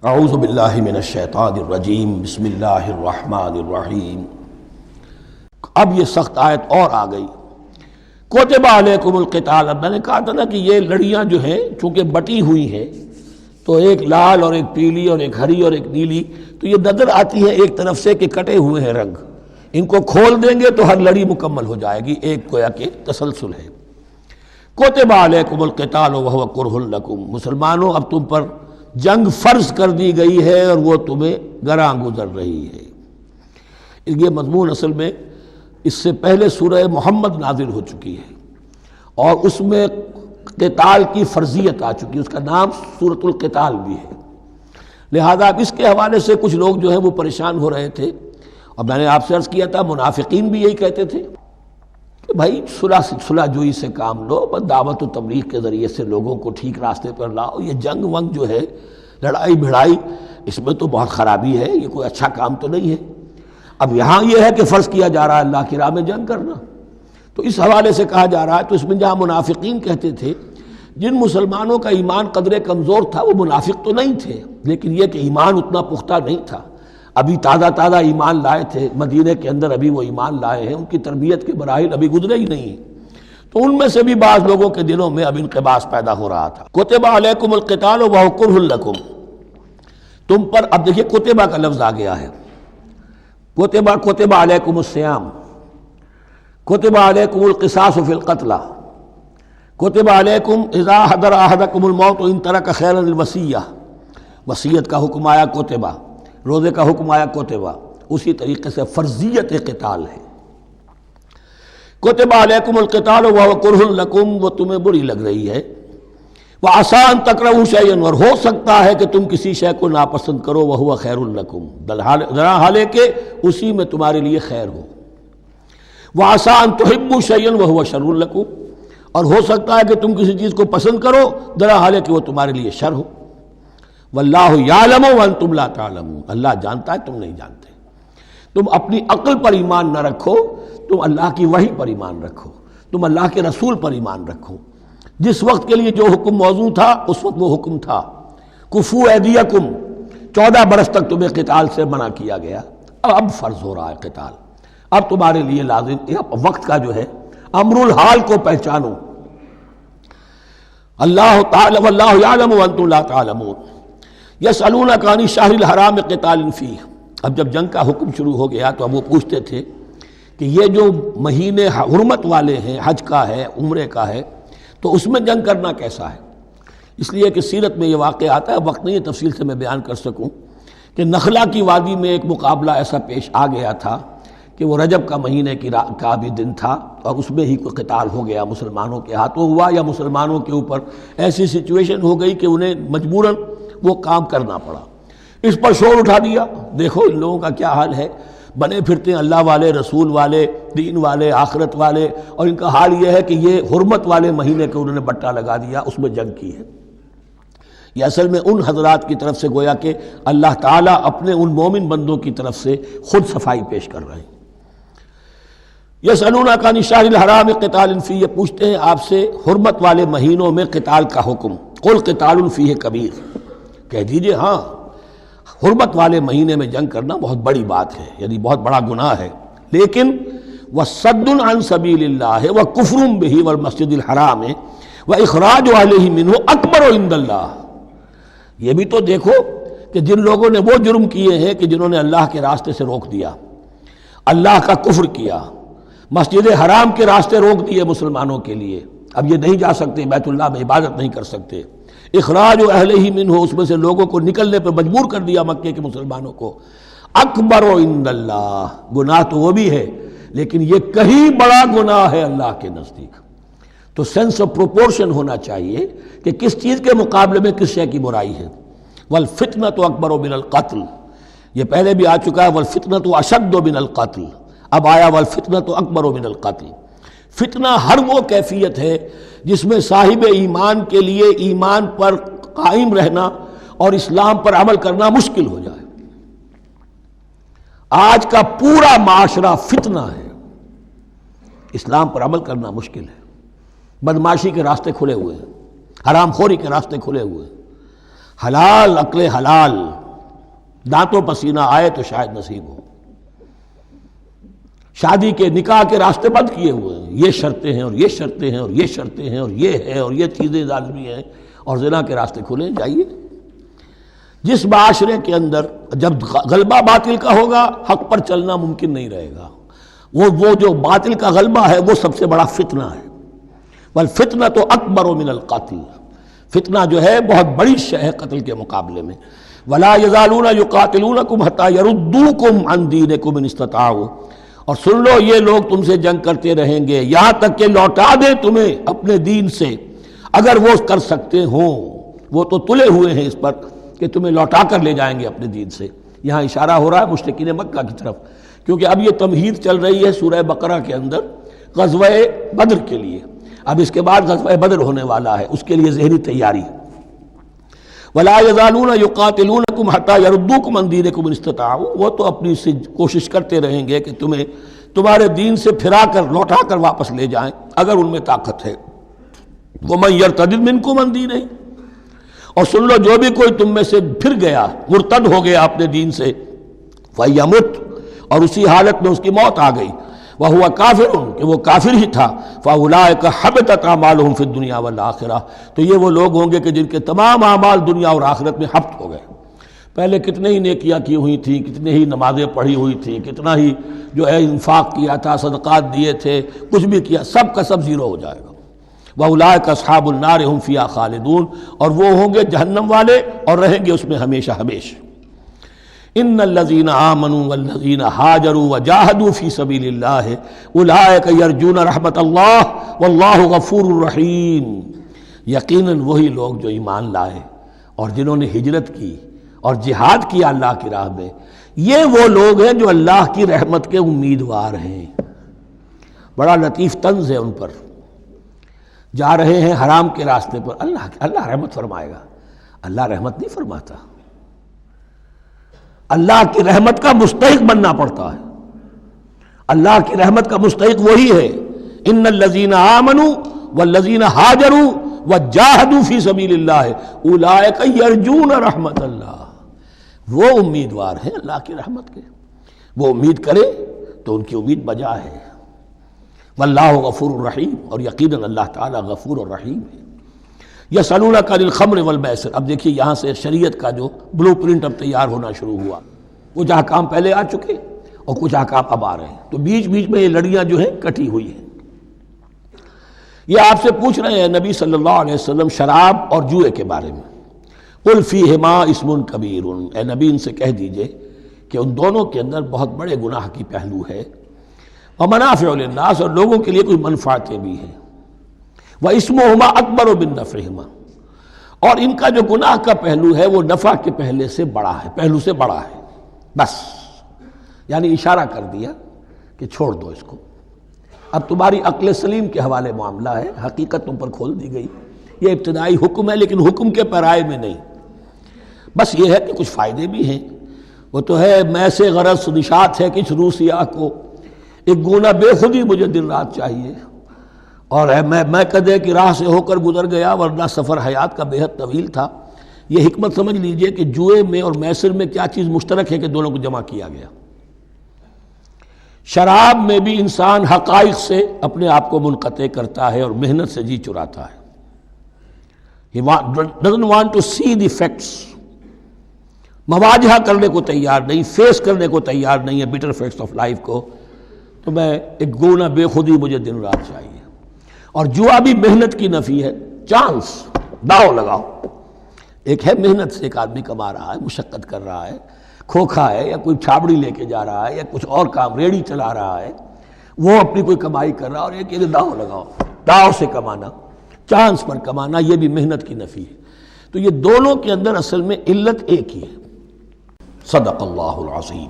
اعوذ باللہ من الشیطان الرجیم بسم اللہ الرحمن الرحیم۔ اب یہ سخت آیت اور آ گئی، کتب علیکم القتال۔ اب میں نے کہا تھا نا کہ یہ لڑیاں جو ہیں چونکہ بٹی ہوئی ہیں تو ایک لال اور ایک پیلی اور ایک ہری اور ایک نیلی، تو یہ نظر آتی ہے ایک طرف سے کہ کٹے ہوئے ہیں رنگ، ان کو کھول دیں گے تو ہر لڑی مکمل ہو جائے گی، ایک گویا کہ تسلسل ہے۔ کتب علیکم القتال وہو کرہ لکم، مسلمانوں اب تم پر جنگ فرض کر دی گئی ہے اور وہ تمہیں گراں گزر رہی ہے۔ یہ مضمون اصل میں اس سے پہلے سورہ محمد نازل ہو چکی ہے اور اس میں قتال کی فرضیت آ چکی ہے، اس کا نام سورۃ القتال بھی ہے، لہذا اب اس کے حوالے سے کچھ لوگ جو ہیں وہ پریشان ہو رہے تھے، اور میں نے آپ سے عرض کیا تھا منافقین بھی یہی کہتے تھے کہ بھائی صلح جوئی سے کام لو، بس دعوت و تبلیغ کے ذریعے سے لوگوں کو ٹھیک راستے پر لاؤ، یہ جنگ ونگ جو ہے لڑائی بھڑائی اس میں تو بہت خرابی ہے، یہ کوئی اچھا کام تو نہیں ہے۔ اب یہاں یہ ہے کہ فرض کیا جا رہا ہے اللہ کی راہ میں جنگ کرنا، تو اس حوالے سے کہا جا رہا ہے، تو اس میں جہاں منافقین کہتے تھے جن مسلمانوں کا ایمان قدرے کمزور تھا وہ منافق تو نہیں تھے، لیکن یہ کہ ایمان اتنا پختہ نہیں تھا، ابھی تازہ ایمان لائے تھے، مدینے کے اندر ابھی وہ ایمان لائے ہیں، ان کی تربیت کے مراحل ابھی گزرے ہی نہیں ہیں، تو ان میں سے بھی بعض لوگوں کے دلوں میں اب انقباض پیدا ہو رہا تھا۔ کتب علیکم القتال وہو کرہ لکم، تم پر اب دیکھیے کتبہ کا لفظ آ گیا ہے، کتب علیکم الصیام، کتب علیکم القصاص فی القتلى، کتب علیکم اذا حضر احدکم الموت ان ترک خیرا الوصیہ، وصیت کا حکم آیا کتبہ، روزے کا حکم آیا کتبہ، اسی طریقے سے فرضیت قتال ہے۔ کتب علیکم القتال وہو کرہ لکم، وہ تمہیں بری لگ رہی ہے، وعسیٰ ان تکرہوا شیئا، اور ہو سکتا ہے کہ تم کسی شے کو ناپسند کرو، وہو خیر لکم، ذرا حالے کہ اسی میں تمہارے لیے خیر ہو، وعسیٰ ان تحبوا شیئا وہو شر لکم، اور ہو سکتا ہے کہ تم کسی چیز کو پسند کرو ذرا حالے کہ وہ تمہارے لیے شر ہو، واللہ یعلم وانتم لا تعلمون، اللہ جانتا ہے تم نہیں جانتے۔ تم اپنی عقل پر ایمان نہ رکھو، تم اللہ کی وحی پر ایمان رکھو، تم اللہ کے رسول پر ایمان رکھو، جس وقت کے لیے جو حکم موضوع تھا اس وقت وہ حکم تھا، کفوا ایدیکم، 14 برس تک تمہیں قتال سے منع کیا گیا، اب فرض ہو رہا ہے قتال، اب تمہارے لیے لازم، وقت کا جو ہے امر الحال کو پہچانو۔ اللہ تعالی واللہ یعلم وانتم لا تعلمون، یسألونک عن الشہر الحرام قتال فیہ، اب جب جنگ کا حکم شروع ہو گیا تو اب وہ پوچھتے تھے کہ یہ جو مہینے حرمت والے ہیں، حج کا ہے، عمرے کا ہے، تو اس میں جنگ کرنا کیسا ہے؟ اس لیے کہ سیرت میں یہ واقعہ آتا ہے، وقت نہیں ہے تفصیل سے میں بیان کر سکوں، کہ نخلا کی وادی میں ایک مقابلہ ایسا پیش آ گیا تھا کہ وہ رجب کا مہینے کا بھی دن تھا اور اس میں ہی کوئی قتال ہو گیا، مسلمانوں کے ہاتھوں ہوا یا مسلمانوں کے اوپر ایسی سچویشن ہو گئی کہ انہیں مجبوراً وہ کام کرنا پڑا، اس پر شور اٹھا دیا۔ دیکھو ان لوگوں کا کیا حال ہے، بنے پھرتے ہیں اللہ والے، رسول والے، دین والے، آخرت والے، اور ان کا حال یہ ہے کہ یہ حرمت والے مہینے کے انہوں نے بٹا لگا دیا، اس میں جنگ کی ہے۔ یہ اصل میں ان حضرات کی طرف سے گویا کہ اللہ تعالیٰ اپنے ان مومن بندوں کی طرف سے خود صفائی پیش کر رہے ہیں۔ یسألونک عن الشہر الحرام قتال فیہ، یہ پوچھتے ہیں آپ سے حرمت والے مہینوں میں قتال کا حکم، قل قتال فیہ کبیر، کہہ دیجئے ہاں حرمت والے مہینے میں جنگ کرنا بہت بڑی بات ہے، یعنی بہت بڑا گناہ ہے، لیکن وَصَدٌّ عَن سَبِيلِ اللَّهِ وَكُفْرٌ بِهِ وَالْمَسْجِدِ الْحَرَامِ وَإِخْرَاجُ أَهْلِهِ مِنْهُ أَكْبَرُ عِندَ اللَّهِ، یہ بھی تو دیکھو کہ جن لوگوں نے وہ جرم کیے ہیں کہ جنہوں نے اللہ کے راستے سے روک دیا، اللہ کا کفر کیا، مسجد حرام کے راستے روک دیے مسلمانوں کے لیے، اب یہ نہیں جا سکتے، بیت اللہ میں عبادت نہیں کر سکتے، اخراج اہلہ منہ، اس میں سے لوگوں کو نکلنے پر مجبور کر دیا مکے کے مسلمانوں کو، اکبر عند اللہ، گناہ تو وہ بھی ہے لیکن یہ کہیں بڑا گناہ ہے اللہ کے نزدیک۔ تو سینس آف پروپورشن ہونا چاہیے کہ کس چیز کے مقابلے میں کس شے کی برائی ہے۔ والفتنۃ اکبر من القتل، یہ پہلے بھی آ چکا ہے، والفتنۃ اشد من القتل، اب آیا والفتنۃ اکبر من القتل۔ فتنہ ہر وہ کیفیت ہے جس میں صاحب ایمان کے لیے ایمان پر قائم رہنا اور اسلام پر عمل کرنا مشکل ہو جائے۔ آج کا پورا معاشرہ فتنہ ہے، اسلام پر عمل کرنا مشکل ہے، بدماشی کے راستے کھلے ہوئے ہیں، حرام خوری کے راستے کھلے ہوئے ہیں، حلال عقل حلال دانتوں پسینہ آئے تو شاید نصیب ہو۔ شادی کے نکاح کے راستے بند کیے ہوئے ہیں، یہ شرطیں ہیں اور یہ شرطیں ہیں اور یہ شرطیں ہیں اور یہ ہے اور یہ چیزیں لازمی ہیں، اور زنا کے راستے کھلے جائیے۔ جس معاشرے کے اندر جب غلبہ باطل کا ہوگا حق پر چلنا ممکن نہیں رہے گا، وہ جو باطل کا غلبہ ہے وہ سب سے بڑا فتنہ ہے۔ والفتنۃ اکبر من القتل، فتنہ جو ہے بہت بڑی شے ہے قتل کے مقابلے میں۔ ولا یزالون یقاتلونکم حتی یردوکم عن دینکم ان استطاعوا، اور سن لو یہ لوگ تم سے جنگ کرتے رہیں گے یہاں تک کہ لوٹا دیں تمہیں اپنے دین سے، اگر وہ کر سکتے ہوں۔ وہ تو تلے ہوئے ہیں اس پر کہ تمہیں لوٹا کر لے جائیں گے اپنے دین سے۔ یہاں اشارہ ہو رہا ہے مشرکین مکہ کی طرف، کیونکہ اب یہ تمہید چل رہی ہے سورہ بقرہ کے اندر غزوہ بدر کے لیے۔ اب اس کے بعد غزوہ بدر ہونے والا ہے، اس کے لیے ذہنی تیاری۔ وَلَا يَزَالُونَ يُقَاتِلُونَكُمْ حَتَّى يَرُدُّوكُمْ عَنْ دِينِكُمْ إِنِ اسْتَطَاعُوا، وہ تو اپنی سے کوشش کرتے رہیں گے کہ تمہیں تمہارے دین سے پھرا کر لوٹا کر واپس لے جائیں اگر ان میں طاقت ہے۔ وَمَن يَرْتَدِدْ مِنْكُمْ عَنْ دِينِهِ، اور سن لو جو بھی کوئی تم میں سے پھر گیا، مرتد ہو گیا اپنے دین سے، فَيَمُتْ، اور اسی حالت میں اس کی موت آ گئی، وَهُوَ كَافِرٌ، کہ وہ کافر ہی تھا، فَأُولَٰئِكَ حَبِطَتْ أَعْمَالُهُمْ فِي الدُّنْيَا وَالْآخِرَةِ، تو یہ وہ لوگ ہوں گے کہ جن کے تمام اعمال دنیا اور آخرت میں حبط ہو گئے۔ پہلے کتنے ہی نیکیاں کی ہوئی تھیں، کتنے ہی نمازیں پڑھی ہوئی تھیں، کتنا ہی جو ہے انفاق کیا تھا، صدقات دیے تھے، کچھ بھی کیا، سب کا سب زیرو ہو جائے گا۔ وَأُولَٰئِكَ أَصْحَابُ النَّارِ هُمْ فِيهَا خَالِدُونَ، اور وہ ہوں گے جہنم والے اور رہیں گے اس میں ہمیشہ ہمیشہ۔ ان الذين آمنوا والذين هاجروا وجاهدوا في سبيل الله اولئك يرجون رحمت اللہ واللہ غفور رحیم، یقیناً وہی لوگ جو ایمان لائے اور جنہوں نے ہجرت کی اور جہاد کیا اللہ کی راہ میں، یہ وہ لوگ ہیں جو اللہ کی رحمت کے امیدوار ہیں۔ بڑا لطیف طنز ہے ان پر، جا رہے ہیں حرام کے راستے پر، اللہ رحمت فرمائے گا، اللہ رحمت نہیں فرماتا، اللہ کی رحمت کا مستحق بننا پڑتا ہے۔ اللہ کی رحمت کا مستحق وہی ہے، ان الذین آمنوا والذین ہاجروا وجاہدوا فی سبیل اللہ اولئک یرجون رحمت اللہ، وہ امیدوار ہیں اللہ کی رحمت کے، وہ امید کرے تو ان کی امید بجا ہے۔ واللہ غفور الرحیم، اور یقیناً اللہ تعالیٰ غفور الرحیم ہے۔ یسألونک عن الخمر والمیسر، اب دیکھیے یہاں سے شریعت کا جو بلو پرنٹ اب تیار ہونا شروع ہوا، کچھ احکام پہلے آ چکے اور کچھ احکام اب آ رہے ہیں، تو بیچ بیچ میں یہ لڑیاں جو ہیں کٹی ہوئی ہیں۔ یہ آپ سے پوچھ رہے ہیں نبی صلی اللہ علیہ وسلم شراب اور جوئے کے بارے میں، قل فیہما اسم کبیر، اے نبی ان سے کہہ دیجئے کہ ان دونوں کے اندر بہت بڑے گناہ کی پہلو ہے، ومنافع للناس، اور لوگوں کے لیے کوئی منفعتیں بھی ہیں، وَإِسْمُهُمَا أَكْبَرُ مِن نَّفْعِهِمَا، اور ان کا جو گناہ کا پہلو ہے وہ نفع کے پہلو سے بڑا ہے، بس یعنی اشارہ کر دیا کہ چھوڑ دو اس کو، اب تمہاری عقل سلیم کے حوالے معاملہ ہے، حقیقت تم پر کھول دی گئی، یہ ابتدائی حکم ہے لیکن حکم کے پیرائے میں نہیں، بس یہ ہے کہ کچھ فائدے بھی ہیں، وہ تو ہے میں سے غرض نشات ہے کچھ روسیہ کو، ایک گونا بے خودی مجھے دن رات چاہیے، اور میں کدے کی راہ سے ہو کر گزر گیا ورنہ سفر حیات کا بے حد طویل تھا۔ یہ حکمت سمجھ لیجئے کہ جوئے میں اور میسر میں کیا چیز مشترک ہے کہ دونوں کو جمع کیا گیا۔ شراب میں بھی انسان حقائق سے اپنے آپ کو منقطع کرتا ہے اور محنت سے جی چراتا ہے، He doesn't want to see the facts، مواجہہ کرنے کو تیار نہیں، فیس کرنے کو تیار نہیں ہے bitter facts of life کو، تو میں ایک گونا بے خودی مجھے دن رات چاہیے۔ اور جوا بھی محنت کی نفی ہے، چانس، داؤ لگاؤ، ایک ہے محنت سے ایک آدمی کما رہا ہے، مشقت کر رہا ہے، کھوکھا ہے یا کوئی چھابڑی لے کے جا رہا ہے یا کچھ اور کام ریڑھی چلا رہا ہے، وہ اپنی کوئی کمائی کر رہا ہے، اور ایک یہ داؤ لگاؤ، داؤ سے کمانا، چانس پر کمانا، یہ بھی محنت کی نفی ہے۔ تو یہ دونوں کے اندر اصل میں علت ایک ہی ہے۔ صدق اللہ العظیم۔